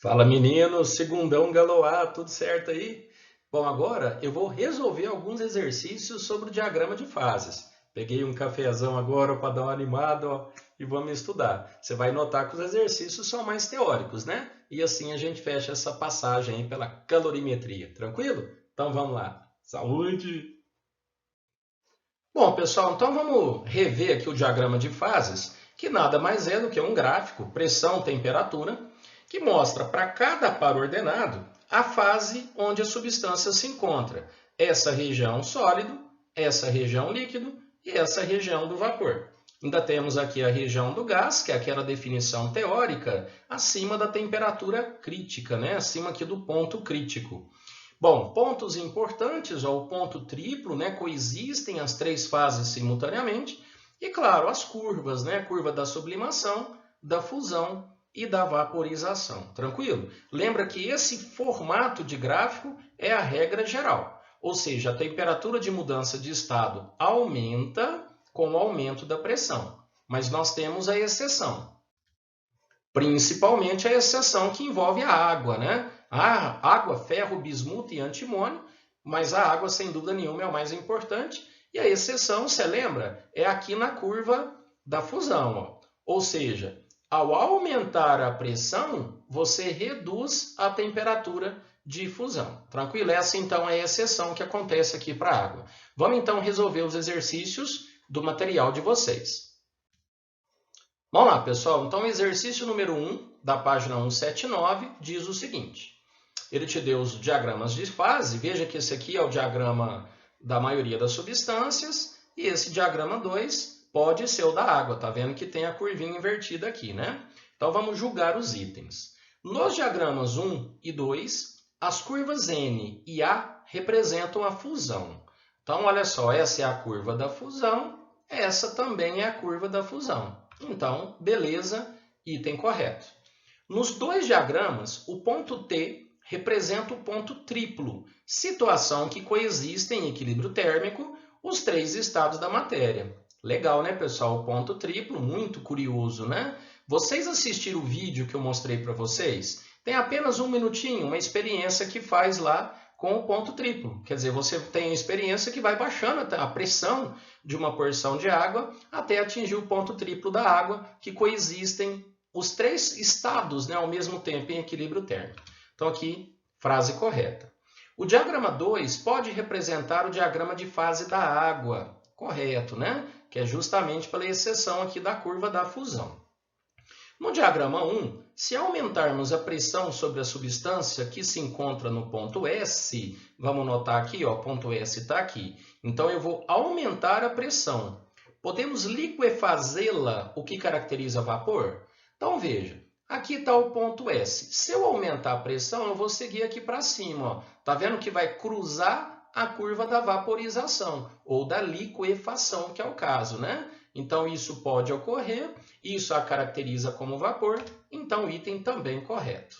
Fala menino, segundão galoá, tudo certo aí? Bom, agora eu vou resolver alguns exercícios sobre o diagrama de fases. Peguei um cafezão agora para dar uma animada, ó, e vamos estudar. Você vai notar que os exercícios são mais teóricos, né? E assim a gente fecha essa passagem aí pela calorimetria, tranquilo? Então vamos lá. Saúde! Bom, pessoal, então vamos rever aqui o diagrama de fases, que nada mais é do que um gráfico, pressão, temperatura, que mostra para cada par ordenado a fase onde a substância se encontra. Essa região sólido, essa região líquido e essa região do vapor. Ainda temos aqui a região do gás, que é aquela definição teórica, acima da temperatura crítica, né? Acima aqui do ponto crítico. Bom, pontos importantes, ó, o ponto triplo, né? Coexistem as três fases simultaneamente. E, claro, as curvas, né? Curva da sublimação, da fusão e da vaporização. Tranquilo? Lembra que esse formato de gráfico é a regra geral. Ou seja, a temperatura de mudança de estado aumenta com o aumento da pressão. Mas nós temos a exceção. Principalmente a exceção que envolve a água, né? A água, ferro, bismuto e antimônio, mas a água, sem dúvida nenhuma, é o mais importante. E a exceção, você lembra, é aqui na curva da fusão. Ó. Ou seja, ao aumentar a pressão, você reduz a temperatura de fusão. Tranquilo? Essa, então, é a exceção que acontece aqui para a água. Vamos, então, resolver os exercícios do material de vocês. Vamos lá, pessoal. Então, o exercício número 1, da página 179, diz o seguinte. Ele te deu os diagramas de fase. Veja que esse aqui é o diagrama da maioria das substâncias. E esse diagrama 2 pode ser o da água. Tá vendo que tem a curvinha invertida aqui, né? Então, vamos julgar os itens. Nos diagramas 1 e 2, as curvas N e A representam a fusão. Então, olha só, essa é a curva da fusão. Essa também é a curva da fusão. Então, beleza, item correto. Nos dois diagramas, o ponto T representa o ponto triplo, situação que coexistem em equilíbrio térmico os três estados da matéria. Legal, né, pessoal? O ponto triplo, muito curioso, né? Vocês assistiram o vídeo que eu mostrei para vocês? Tem apenas um minutinho, uma experiência que faz lá com o ponto triplo. Quer dizer, você tem a experiência que vai baixando a pressão de uma porção de água até atingir o ponto triplo da água, que coexistem os três estados, né, ao mesmo tempo em equilíbrio térmico. Então aqui, frase correta. O diagrama 2 pode representar o diagrama de fase da água. Correto, né? Que é justamente pela exceção aqui da curva da fusão. No diagrama 1, se aumentarmos a pressão sobre a substância que se encontra no ponto S, vamos notar aqui, ó, ponto S está aqui. Então, eu vou aumentar a pressão. Podemos liquefazê-la, o que caracteriza vapor? Então, veja, aqui está o ponto S. Se eu aumentar a pressão, eu vou seguir aqui para cima. Está vendo que vai cruzar a curva da vaporização, ou da liquefação, que é o caso, né? Então, isso pode ocorrer, isso a caracteriza como vapor, então o item também correto.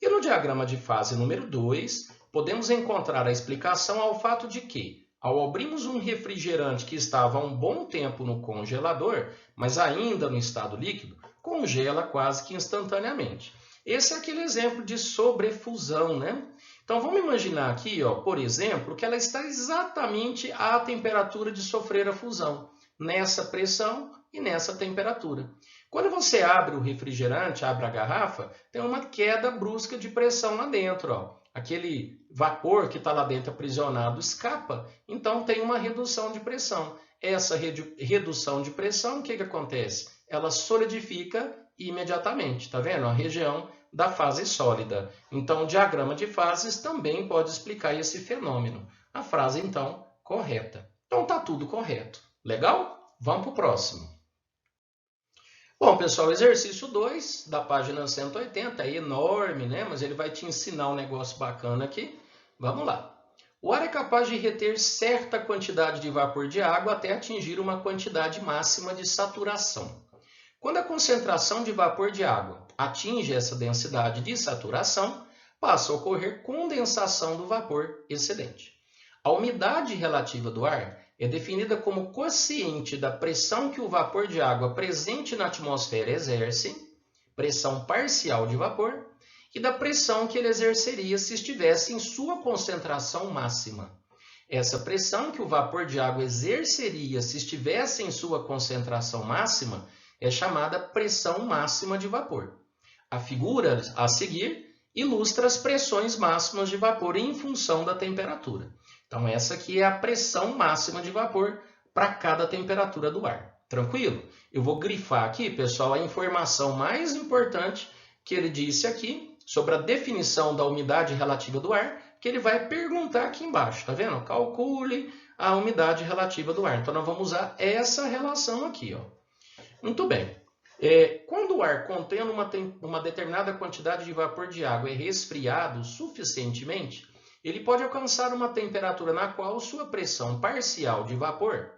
E no diagrama de fase número 2, podemos encontrar a explicação ao fato de que, ao abrirmos um refrigerante que estava há um bom tempo no congelador, mas ainda no estado líquido, congela quase que instantaneamente. Esse é aquele exemplo de sobrefusão, né? Então, vamos imaginar aqui, ó, por exemplo, que ela está exatamente à temperatura de sofrer a fusão, nessa pressão e nessa temperatura. Quando você abre o refrigerante, abre a garrafa, tem uma queda brusca de pressão lá dentro. Ó. Aquele vapor que está lá dentro aprisionado escapa, então tem uma redução de pressão. Essa redução de pressão, o que acontece? Ela solidifica imediatamente, está vendo? A região da fase sólida. Então, o diagrama de fases também pode explicar esse fenômeno. A frase, então, correta. Então, está tudo correto. Legal? Vamos para o próximo. Bom, pessoal, exercício 2 da página 180 é enorme, né? Mas ele vai te ensinar um negócio bacana aqui. Vamos lá. O ar é capaz de reter certa quantidade de vapor de água até atingir uma quantidade máxima de saturação. Quando a concentração de vapor de água atinge essa densidade de saturação, passa a ocorrer condensação do vapor excedente. A umidade relativa do ar é definida como quociente da pressão que o vapor de água presente na atmosfera exerce, pressão parcial de vapor, e da pressão que ele exerceria se estivesse em sua concentração máxima. Essa pressão que o vapor de água exerceria se estivesse em sua concentração máxima é chamada pressão máxima de vapor. A figura a seguir ilustra as pressões máximas de vapor em função da temperatura. Então, essa aqui é a pressão máxima de vapor para cada temperatura do ar. Tranquilo? Eu vou grifar aqui, pessoal, a informação mais importante que ele disse aqui sobre a definição da umidade relativa do ar, que ele vai perguntar aqui embaixo, tá vendo? Calcule a umidade relativa do ar. Então, nós vamos usar essa relação aqui, ó. Muito bem. Quando o ar contendo uma determinada quantidade de vapor de água é resfriado suficientemente, ele pode alcançar uma temperatura na qual sua pressão parcial de vapor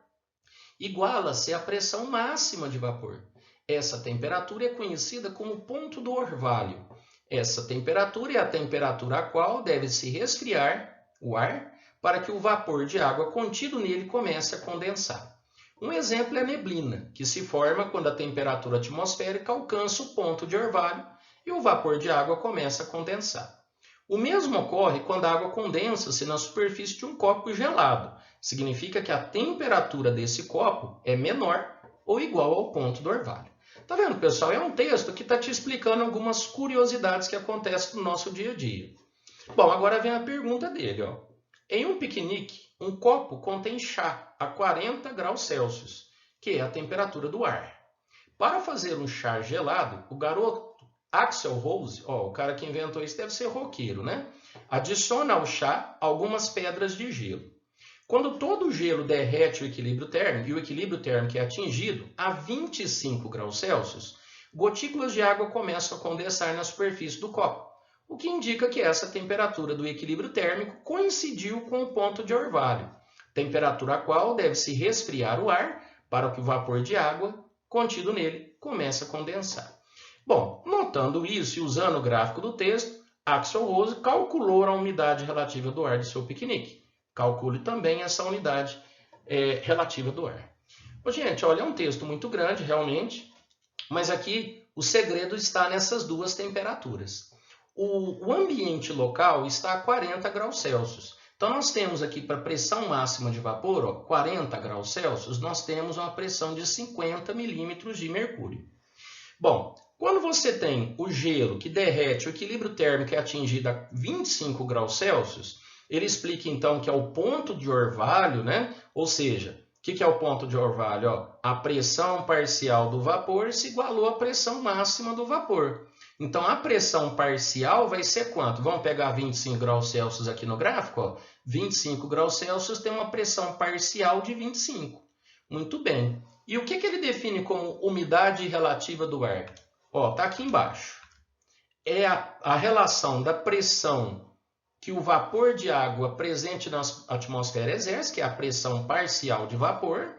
iguala-se à pressão máxima de vapor. Essa temperatura é conhecida como ponto do orvalho. Essa temperatura é a temperatura a qual deve se resfriar o ar para que o vapor de água contido nele comece a condensar. Um exemplo é a neblina, que se forma quando a temperatura atmosférica alcança o ponto de orvalho e o vapor de água começa a condensar. O mesmo ocorre quando a água condensa-se na superfície de um copo gelado. Significa que a temperatura desse copo é menor ou igual ao ponto do orvalho. Tá vendo, pessoal? É um texto que está te explicando algumas curiosidades que acontecem no nosso dia a dia. Bom, agora vem a pergunta dele, ó. Em um piquenique, um copo contém chá a 40 graus Celsius, que é a temperatura do ar. Para fazer um chá gelado, o garoto Axl Rose, o cara que inventou isso deve ser roqueiro, né? Adiciona ao chá algumas pedras de gelo. Quando todo o gelo derrete o equilíbrio térmico, e o equilíbrio térmico é atingido a 25 graus Celsius, gotículas de água começam a condensar na superfície do copo, o que indica que essa temperatura do equilíbrio térmico coincidiu com o ponto de orvalho, temperatura a qual deve se resfriar o ar para que o vapor de água contido nele comece a condensar. Bom, notando isso e usando o gráfico do texto, Axl Rose calculou a umidade relativa do ar de seu piquenique. Calcule também essa umidade relativa do ar. Bom, gente, olha, é um texto muito grande, realmente, mas aqui o segredo está nessas duas temperaturas. O ambiente local está a 40 graus Celsius. Então, nós temos aqui para a pressão máxima de vapor, 40 graus Celsius, nós temos uma pressão de 50 milímetros de mercúrio. Bom, quando você tem o gelo que derrete, o equilíbrio térmico é atingido a 25 graus Celsius, ele explica então que é o ponto de orvalho, né? Ou seja, o que é o ponto de orvalho? A pressão parcial do vapor se igualou à pressão máxima do vapor. Então, a pressão parcial vai ser quanto? Vamos pegar 25 graus Celsius aqui no gráfico. 25 graus Celsius tem uma pressão parcial de 25. Muito bem. E o que ele define como umidade relativa do ar? Está aqui embaixo. É a relação da pressão que o vapor de água presente na atmosfera exerce, que é a pressão parcial de vapor.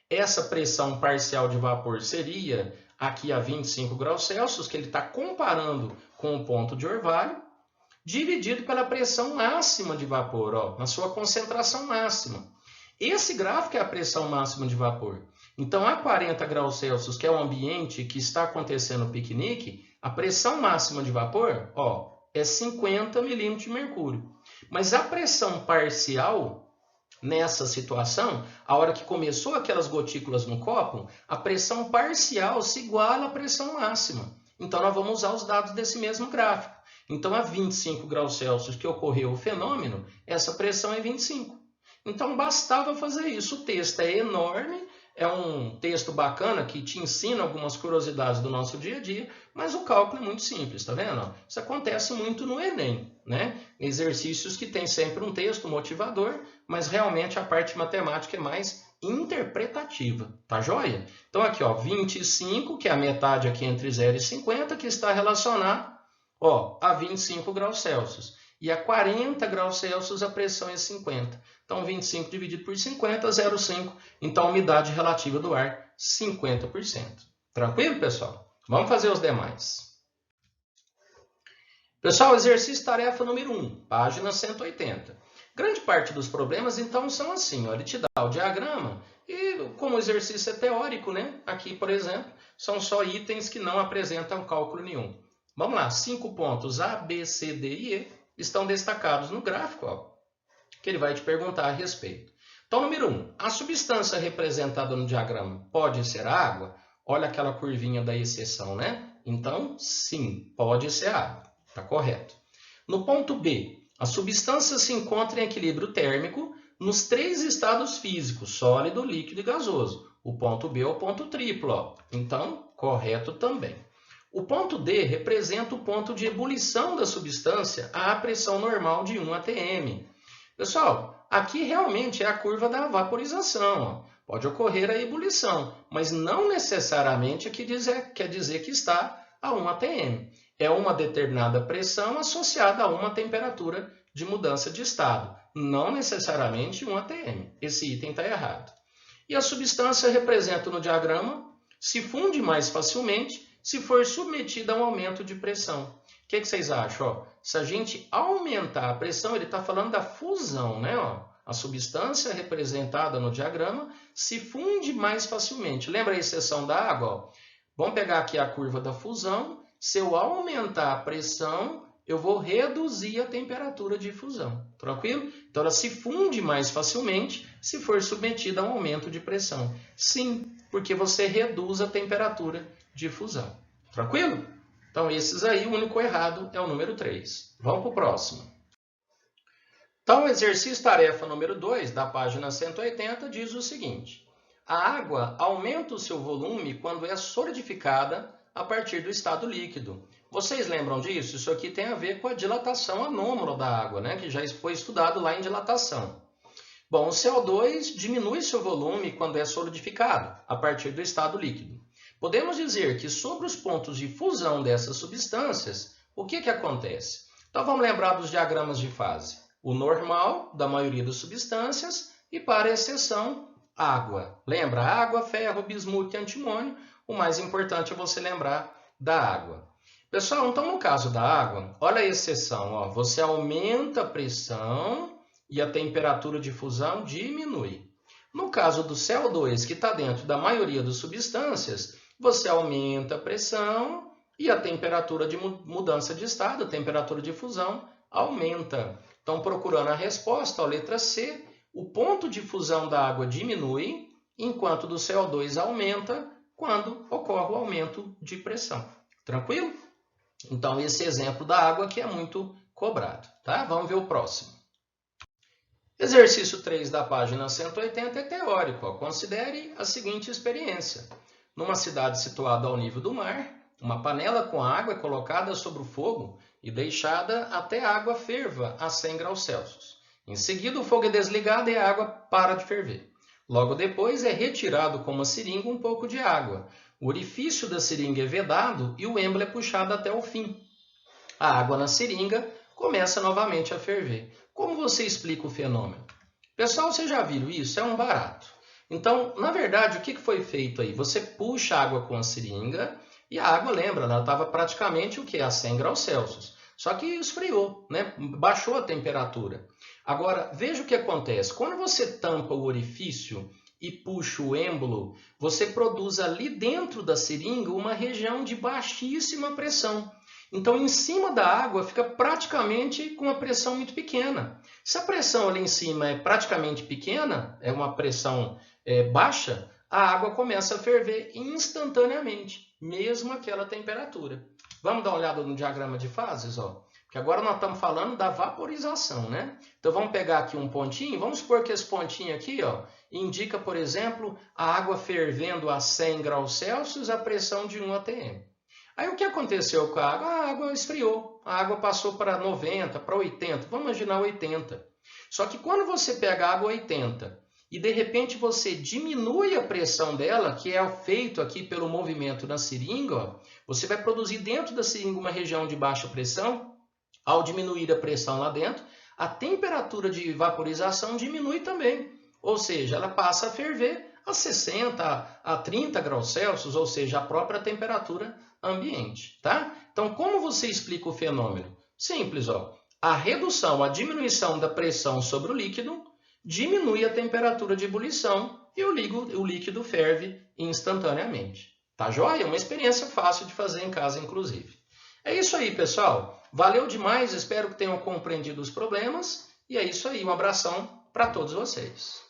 Essa pressão parcial de vapor seria aqui a 25 graus Celsius, que ele está comparando com o ponto de orvalho, dividido pela pressão máxima de vapor, na sua concentração máxima. Esse gráfico é a pressão máxima de vapor. Então, a 40 graus Celsius, que é o ambiente que está acontecendo o piquenique, a pressão máxima de vapor, é 50 milímetros de mercúrio. Mas a pressão parcial, nessa situação, a hora que começou aquelas gotículas no copo, a pressão parcial se iguala à pressão máxima. Então, nós vamos usar os dados desse mesmo gráfico. Então, a 25 graus Celsius que ocorreu o fenômeno, essa pressão é 25. Então, bastava fazer isso. O texto é enorme, é um texto bacana que te ensina algumas curiosidades do nosso dia a dia, mas o cálculo é muito simples, tá vendo? Isso acontece muito no Enem, né? Exercícios que tem sempre um texto motivador, mas realmente a parte matemática é mais interpretativa, tá joia? Então aqui, 25, que é a metade aqui entre 0 e 50, que está relacionado, a 25 graus Celsius. E a 40 graus Celsius a pressão é 50. Então, 25 dividido por 50, 0,5. Então, a umidade relativa do ar, 50%. Tranquilo, pessoal? Vamos fazer os demais. Pessoal, exercício tarefa número 1, página 180. Grande parte dos problemas, então, são assim. Ele te dá o diagrama e, como o exercício é teórico, né? Aqui, por exemplo, são só itens que não apresentam cálculo nenhum. Vamos lá, 5 pontos A, B, C, D e E estão destacados no gráfico, ó, que ele vai te perguntar a respeito. Então, número 1, a substância representada no diagrama pode ser água? Olha aquela curvinha da exceção, né? Então, sim, pode ser água. Está correto. No ponto B, a substância se encontra em equilíbrio térmico nos 3 estados físicos, sólido, líquido e gasoso. O ponto B é o ponto triplo, ó. Então, correto também. O ponto D representa o ponto de ebulição da substância à pressão normal de 1 atm. Pessoal, aqui realmente é a curva da vaporização. Ó. Pode ocorrer a ebulição, mas não necessariamente quer dizer que está a 1 atm. É uma determinada pressão associada a uma temperatura de mudança de estado, não necessariamente 1 atm. Esse item está errado. E a substância representa no diagrama se funde mais facilmente se for submetida a um aumento de pressão. O que vocês acham? Ó, se a gente aumentar a pressão, ele está falando da fusão, né? Ó, a substância representada no diagrama se funde mais facilmente. Lembra a exceção da água? Ó? Vamos pegar aqui a curva da fusão. Se eu aumentar a pressão, eu vou reduzir a temperatura de fusão. Tranquilo? Então, ela se funde mais facilmente se for submetida a um aumento de pressão. Sim, porque você reduz a temperatura de fusão. Tranquilo? Então, esses aí, o único errado é o número 3. Vamos para o próximo. Então, o exercício tarefa número 2, da página 180, diz o seguinte. A água aumenta o seu volume quando é solidificada a partir do estado líquido. Vocês lembram disso? Isso aqui tem a ver com a dilatação anômala da água, né? Que já foi estudado lá em dilatação. Bom, o CO2 diminui seu volume quando é solidificado a partir do estado líquido. Podemos dizer que sobre os pontos de fusão dessas substâncias, o que acontece? Então vamos lembrar dos diagramas de fase. O normal, da maioria das substâncias, e para exceção, água. Lembra? Água, ferro, bismuto e antimônio. O mais importante é você lembrar da água. Pessoal, então no caso da água, olha a exceção. Ó, você aumenta a pressão e a temperatura de fusão diminui. No caso do CO2, que está dentro da maioria das substâncias, você aumenta a pressão e a temperatura de mudança de estado, a temperatura de fusão, aumenta. Então, procurando a resposta, a letra C, o ponto de fusão da água diminui, enquanto do CO2 aumenta quando ocorre o aumento de pressão. Tranquilo? Então, esse exemplo da água aqui é muito cobrado. Tá? Vamos ver o próximo. Exercício 3 da página 180 é teórico. Ó. Considere a seguinte experiência. Numa cidade situada ao nível do mar, uma panela com água é colocada sobre o fogo e deixada até a água ferva a 100 graus Celsius. Em seguida, o fogo é desligado e a água para de ferver. Logo depois, é retirado com uma seringa um pouco de água. O orifício da seringa é vedado e o êmbolo é puxado até o fim. A água na seringa começa novamente a ferver. Como você explica o fenômeno? Pessoal, vocês já viram isso? É um barato. Então, na verdade, o que foi feito aí? Você puxa a água com a seringa e a água, lembra, ela estava praticamente o quê? A 100 graus Celsius. Só que esfriou, né? Baixou a temperatura. Agora, veja o que acontece. Quando você tampa o orifício e puxa o êmbolo, você produz ali dentro da seringa uma região de baixíssima pressão. Então, em cima da água fica praticamente com uma pressão muito pequena. Se a pressão ali em cima é praticamente pequena, é uma pressão baixa, a água começa a ferver instantaneamente, mesmo aquela temperatura. Vamos dar uma olhada no diagrama de fases? Ó? Porque agora nós estamos falando da vaporização, né? Então, vamos pegar aqui um pontinho. Vamos supor que esse pontinho aqui ó, indica, por exemplo, a água fervendo a 100 graus Celsius, a pressão de 1 atm. Aí o que aconteceu com a água? A água esfriou, a água passou para 90, para 80, vamos imaginar 80. Só que quando você pega a água 80 e de repente você diminui a pressão dela, que é feito aqui pelo movimento na seringa, ó, você vai produzir dentro da seringa uma região de baixa pressão. Ao diminuir a pressão lá dentro, a temperatura de vaporização diminui também. Ou seja, ela passa a ferver a 60, a 30 graus Celsius, ou seja, a própria temperatura ambiente, tá? Então, como você explica o fenômeno? Simples, ó. A redução, a diminuição da pressão sobre o líquido diminui a temperatura de ebulição e o líquido ferve instantaneamente. Tá joia? Uma experiência fácil de fazer em casa, inclusive. É isso aí, pessoal. Valeu demais, espero que tenham compreendido os problemas. E é isso aí, um abração para todos vocês.